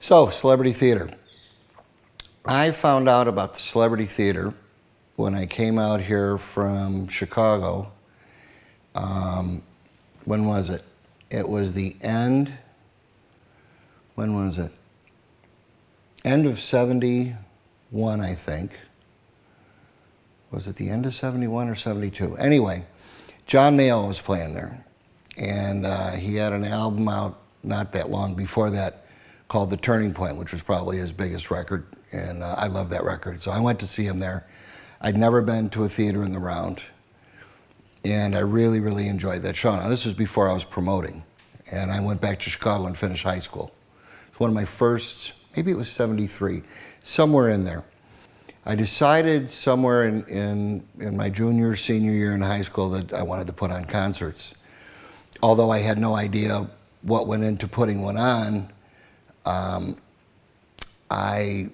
So, celebrity theater. I found out about the celebrity theater when I came out here from Chicago. When was it? It was the end, when was it? End of 71, I think. Was it the end of 71 or 72? Anyway, John Mayall was playing there. And he had an album out not that long before that called The Turning Point, which was probably his biggest record. And I love that record. So I went to see him there. I'd never been to a theater in the round. And I really, really enjoyed that show. Now, this was before I was promoting. And I went back to Chicago and finished high school. It's one of my first, maybe it was 73, somewhere in there. I decided somewhere in my junior, senior year in high school that I wanted to put on concerts. Although I had no idea what went into putting one on, I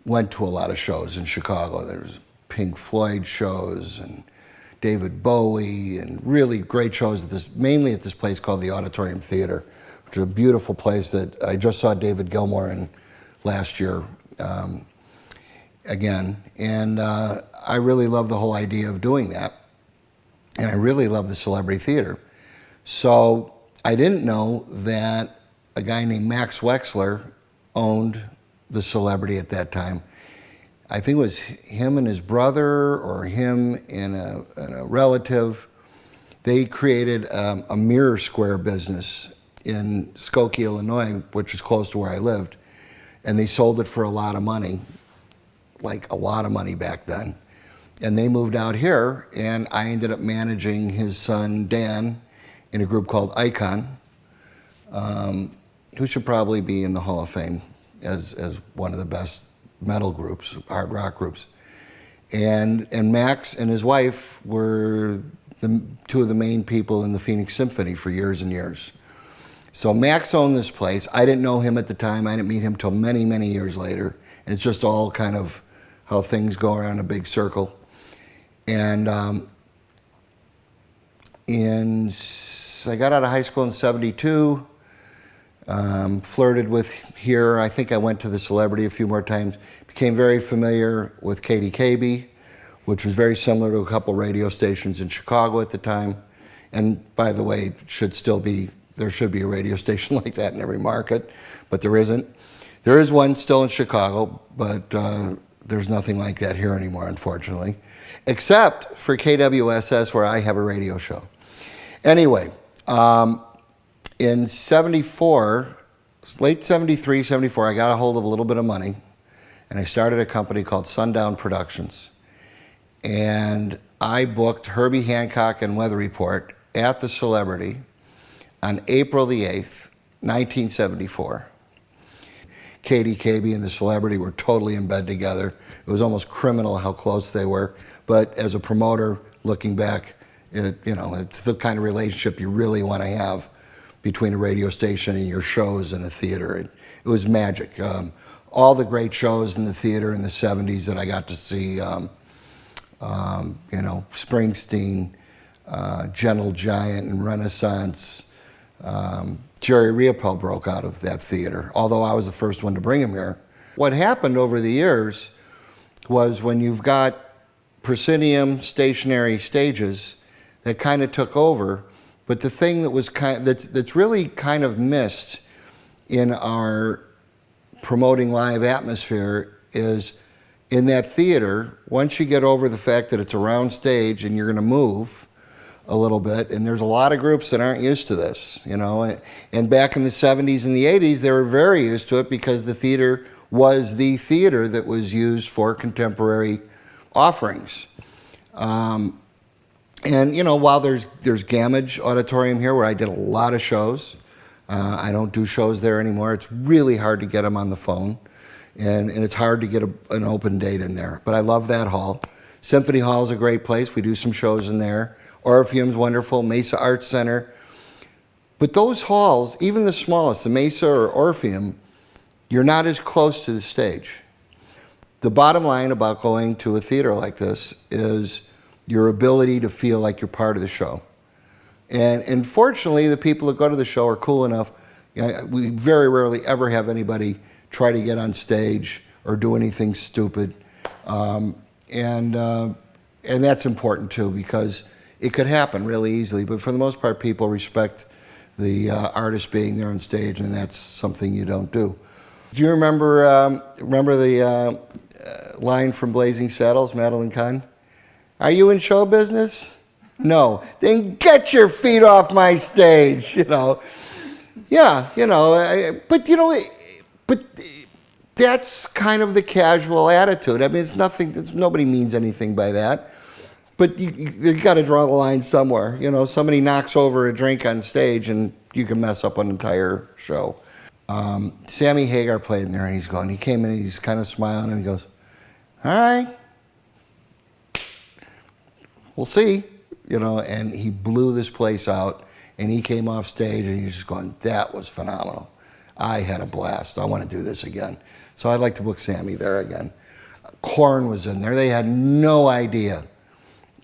went to a lot of shows in Chicago. There was Pink Floyd shows and David Bowie and really great shows mainly at this place called the Auditorium Theater, which is a beautiful place that I just saw David Gilmour in last year again. And I really love the whole idea of doing that. And I really love the celebrity theater. So I didn't know that a guy named Max Wexler owned the Celebrity at that time. I think it was him and his brother, or him and a relative. They created a mirror square business in Skokie, Illinois, which is close to where I lived. And they sold it for a lot of money, like a lot of money back then. And they moved out here, and I ended up managing his son, Dan, in a group called Icon, who should probably be in the Hall of Fame as one of the best metal groups, hard rock groups. And Max and his wife were two of the main people in the Phoenix Symphony for years and years. So Max owned this place. I didn't know him at the time. I didn't meet him till many, many years later. And it's just all kind of how things go around a big circle. And I got out of high school in 72, flirted with here. I think I went to the Celebrity a few more times. Became very familiar with KDKB, which was very similar to a couple radio stations in Chicago at the time. And by the way, there should be a radio station like that in every market, but there isn't. There is one still in Chicago, but there's nothing like that here anymore, unfortunately, except for KWSS, where I have a radio show. Anyway, in 74, late 73, 74, I got a hold of a little bit of money, and I started a company called Sundown Productions. And I booked Herbie Hancock and Weather Report at the Celebrity on April the 8th, 1974. KDKB and the Celebrity were totally in bed together. It was almost criminal how close they were. But as a promoter, looking back, it's the kind of relationship you really want to have between a radio station and your shows in a theater. It was magic. All the great shows in the theater in the 70s that I got to see, Springsteen, Gentle Giant and Renaissance. Jerry Riopelle broke out of that theater, although I was the first one to bring him here. What happened over the years was when you've got proscenium stationary stages that kind of took over, but the thing that was that's really kind of missed in our promoting live atmosphere is in that theater, once you get over the fact that it's a round stage and you're going to move a little bit, and there's a lot of groups that aren't used to this, and back in the 70s and the 80s, they were very used to it because the theater was the theater that was used for contemporary offerings. And while there's Gamage Auditorium here where I did a lot of shows, I don't do shows there anymore. It's really hard to get them on the phone, and it's hard to get an open date in there. But I love that hall. Symphony Hall is a great place. We do some shows in there. Orpheum's wonderful. Mesa Arts Center. But those halls, even the smallest, the Mesa or Orpheum, you're not as close to the stage. The bottom line about going to a theater like this is your ability to feel like you're part of the show. And fortunately, the people that go to the show are cool enough We very rarely ever have anybody try to get on stage or do anything stupid. And that's important too, because it could happen really easily. But for the most part, people respect the artist being there on stage, and that's something you don't do. Do you remember the line from Blazing Saddles, Madeline Kahn? Are you in show business? No. Then get your feet off my stage, you know. Yeah, you know, but that's kind of the casual attitude. I mean, it's nothing, nobody means anything by that. But you got to draw the line somewhere. You know, somebody knocks over a drink on stage and you can mess up an entire show. Sammy Hagar played in there, and he came in and he's kind of smiling and he goes, all right, we'll see. You know, and he blew this place out, and he came off stage and he's just going, that was phenomenal. I had a blast. I want to do this again. So I'd like to book Sammy there again. Korn was in there. They had no idea.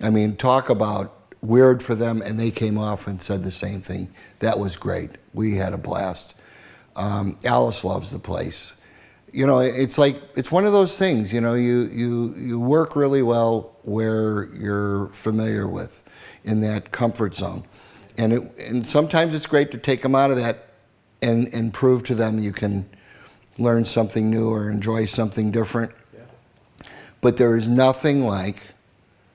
I mean, talk about weird for them, and they came off and said the same thing. That was great. We had a blast. Alice loves the place. You know, it's like, it's one of those things, you know, you work really well where you're familiar with, in that comfort zone. And sometimes it's great to take them out of that and prove to them you can learn something new or enjoy something different. Yeah. But there is nothing like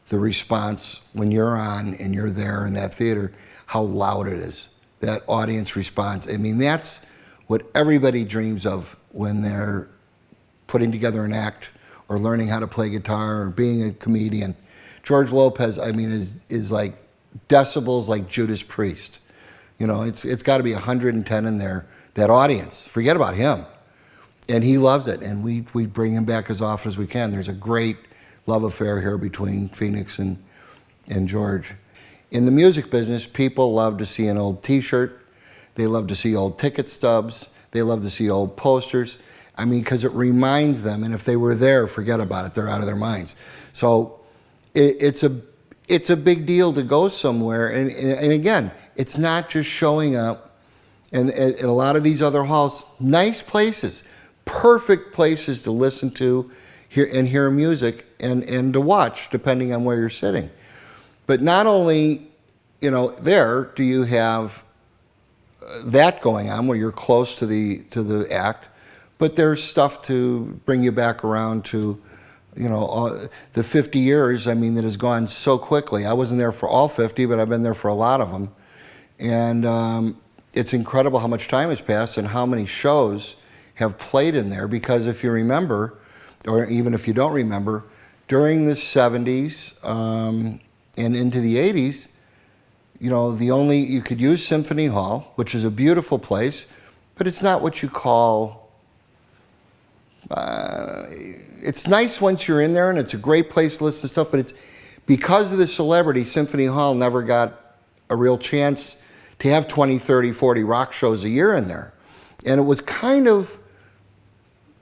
the response when you're on and you're there in that theater, how loud it is. That audience response. I mean, that's what everybody dreams of when they're putting together an act or learning how to play guitar or being a comedian. George Lopez, I mean, is like decibels like Judas Priest. You know, it's got to be 110 in there. That audience, forget about him. And he loves it, and we bring him back as often as we can. There's a great love affair here between Phoenix and George. In the music business, people love to see an old t-shirt. They love to see old ticket stubs. They love to see old posters. I mean, because it reminds them, and if they were there, forget about it. They're out of their minds. So it's a big deal to go somewhere. And again, it's not just showing up. And at a lot of these other halls, nice places, perfect places to listen to hear music and to watch, depending on where you're sitting. But not only, you know, there do you have that going on where you're close to the act, but there's stuff to bring you back around to, you know, the 50 years, I mean, that has gone so quickly. I wasn't there for all 50, but I've been there for a lot of them. And it's incredible how much time has passed and how many shows have played in there, because if you remember, or even if you don't remember, during the 70s and into the 80s, you know, you could use Symphony Hall, which is a beautiful place, but it's not what you call, it's nice once you're in there and it's a great place to listen to stuff, but it's because of the celebrity, Symphony Hall never got a real chance to have 20, 30, 40 rock shows a year in there. And it was kind of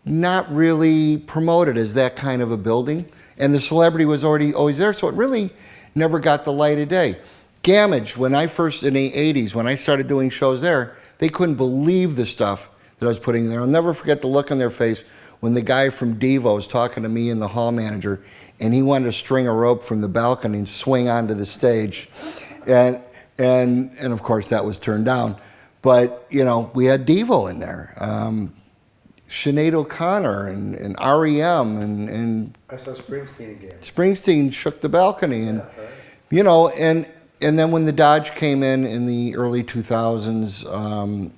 not really promoted as that kind of a building. And the celebrity was always there, so it really never got the light of day. Gamage, in the 80s, when I started doing shows there, they couldn't believe the stuff that I was putting in there. I'll never forget the look on their face when the guy from Devo was talking to me and the hall manager, and he wanted to string a rope from the balcony and swing onto the stage. And of course that was turned down. But, you know, we had Devo in there. Sinead O'Connor and REM and I saw Springsteen again. Springsteen shook the balcony, and you know, and then when the Dodge came in the early 2000s,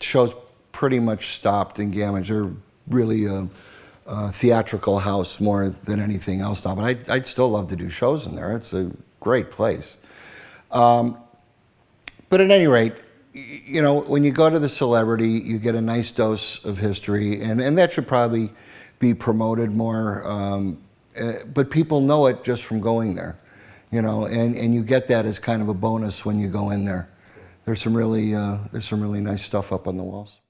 shows pretty much stopped in Gamage. They're really a theatrical house more than anything else now, but I'd still love to do shows in there. It's a great place. But at any rate, you know, when you go to the celebrity, you get a nice dose of history, and that should probably be promoted more. But people know it just from going there, you know, and you get that as kind of a bonus when you go in there. There's some really nice stuff up on the walls.